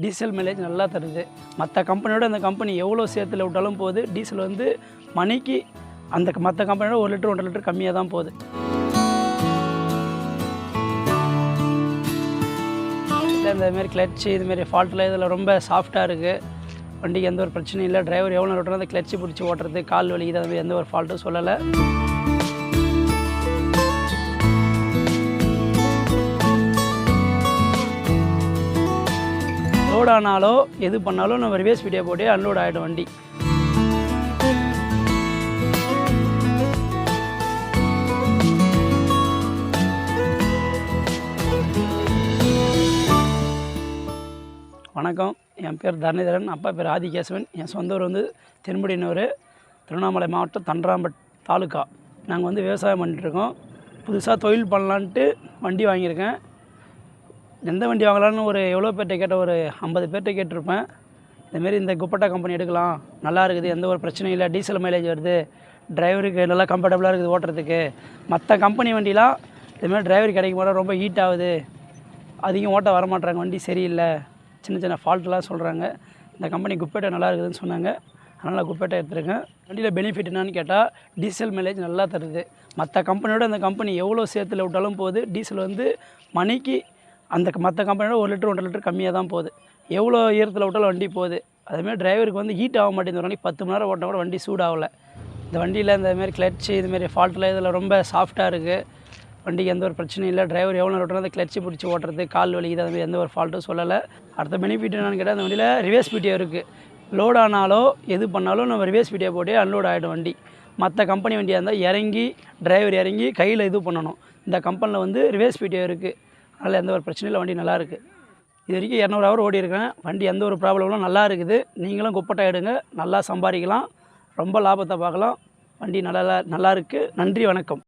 Diesel mileage நல்லா தருது. மற்ற கம்பெனியோட அந்த கம்பெனி எவ்வளோ சேர்த்துல விட்டாலும் போகுது. டீசல் வந்து மணிக்கு அந்த மற்ற கம்பெனியோட 1 லிட்டர் 1.5 லிட்டர் கம்மியாக தான் போகுது. இல்லை இந்தமாரி கிளட்சு இதுமாரி ஃபால்ட்டில் இதில் ரொம்ப சாஃப்டாக இருக்குது. வண்டிக்கு எந்த ஒரு பிரச்சனையும் இல்லை. டிரைவர் எவ்வளோ நேரம் ஓட்டுறோம் அந்த கிளட்சு பிடிச்சி ஓட்டுறது, கால் வலிக்குது, அது மாதிரி எந்த ஒரு ஃபால்ட்டும் சொல்லலை. லோட் ஆனாலோ எது பண்ணாலும் நம்ம ரிவர்ஸ் வீடியோ போட்டு அன்லோட் ஆகிடும் வண்டி. வணக்கம், என் பேர் தரணிதரன், அப்பா பேர் ஆதிகேசவன். என் சொந்த ஊர் வந்து தென்முடியனூர், திருவண்ணாமலை மாவட்டம், தண்டராம்பட் தாலுக்கா. நாங்கள் வந்து விவசாயம் பண்ணிட்டுருக்கோம். புதுசாக தொழில் பண்ணலான்ட்டு வண்டி வாங்கியிருக்கேன். எந்த வண்டி வாங்கலான்னு எவ்வளோ பேர்கிட்ட கேட்டால் ஒரு 50 பேர்கிட்ட கேட்டிருப்பேன். இதுமாரி இந்த குப்பட்டா கம்பெனி எடுக்கலாம், நல்லா இருக்குது, எந்த ஒரு பிரச்சனையும் இல்லை, டீசல் மைலேஜ் வருது, டிரைவருக்கு நல்லா கம்ஃபர்டபுளாக இருக்குது ஓட்டுறதுக்கு. மற்ற கம்பெனி வண்டிலாம் இதுமாதிரி டிரைவர் கிடைக்கும் போது ரொம்ப ஹீட் ஆகுது, அதிகம் ஓட்ட வரமாட்றாங்க, வண்டி சரியில்லை, சின்ன சின்ன ஃபால்ட்லாம் சொல்கிறாங்க. இந்த கம்பெனி குப்பேட்டா நல்லா இருக்குதுன்னு சொன்னாங்க, அதனால் குப்பேட்டா எடுத்துருக்கேன். வண்டியில் பெனிஃபிட் என்னான்னு கேட்டால் டீசல் மைலேஜ் நல்லா தருது. மற்ற கம்பெனியோட அந்த கம்பெனி எவ்வளோ சேர்த்துல விட்டாலும் போகுது. டீசல் வந்து மணிக்கு அந்த மற்ற கம்பெனியோட 1 லிட்டர் 1.5 லிட்டர் கம்மியாக தான் போகுது. எவ்வளோ ஈரத்தில் விட்டாலும் வண்டி போகுது. அதுமாதிரி டிரைவருக்கு வந்து ஹீட் ஆக மாட்டேங்குது. வண்டி 10 மணி நேரம் ஓட்டினா கூட வண்டி சூடாகலை. இந்த வண்டியில் இந்தமாரி கிளட்சு இதுமாரி ஃபால்ட்டில் இதில் ரொம்ப சாஃப்டாக இருக்குது. வண்டிக்கு எந்த ஒரு பிரச்சனையும் இல்லை. டிரைவர் எவ்வளோ நேரம் ஓட்டுறோம் அந்த கிளட்சு பிடிச்சி ஓட்டுறது, கால் வலிக்குது, அது மாதிரி எந்த ஒரு ஃபால்ட்டும் சொல்லலை. அடுத்த பெனிஃபிட் என்னென்னு கேட்டால் அந்த வண்டியில் ரிவர்ஸ் வீடியோ இருக்குது. லோட் ஆனாலோ எது பண்ணாலும் நம்ம ரிவர்ஸ் வீடியோ போட்டு அன்லோட் ஆகிடும் வண்டி. மற்ற கம்பெனி வண்டியாக இருந்தால் இறங்கி டிரைவர் இறங்கி கையில் இது பண்ணணும். இந்த கம்பெனியில் வந்து ரிவர்ஸ் வீடியோ இருக்குது. அதனால் எந்த ஒரு பிரச்சனையும் இல்லை, வண்டி நல்லாயிருக்கு. இது வரைக்கும் 200 ஹவர் ஓடி இருக்கேன். வண்டி எந்த ஒரு ப்ராப்ளமும் நல்லா இருக்குது. நீங்களும் குப்பட்டா எடுங்க, நல்லா சம்பாதிக்கலாம், ரொம்ப லாபத்தை பார்க்கலாம். வண்டி நல்லா இருக்குது. நன்றி, வணக்கம்.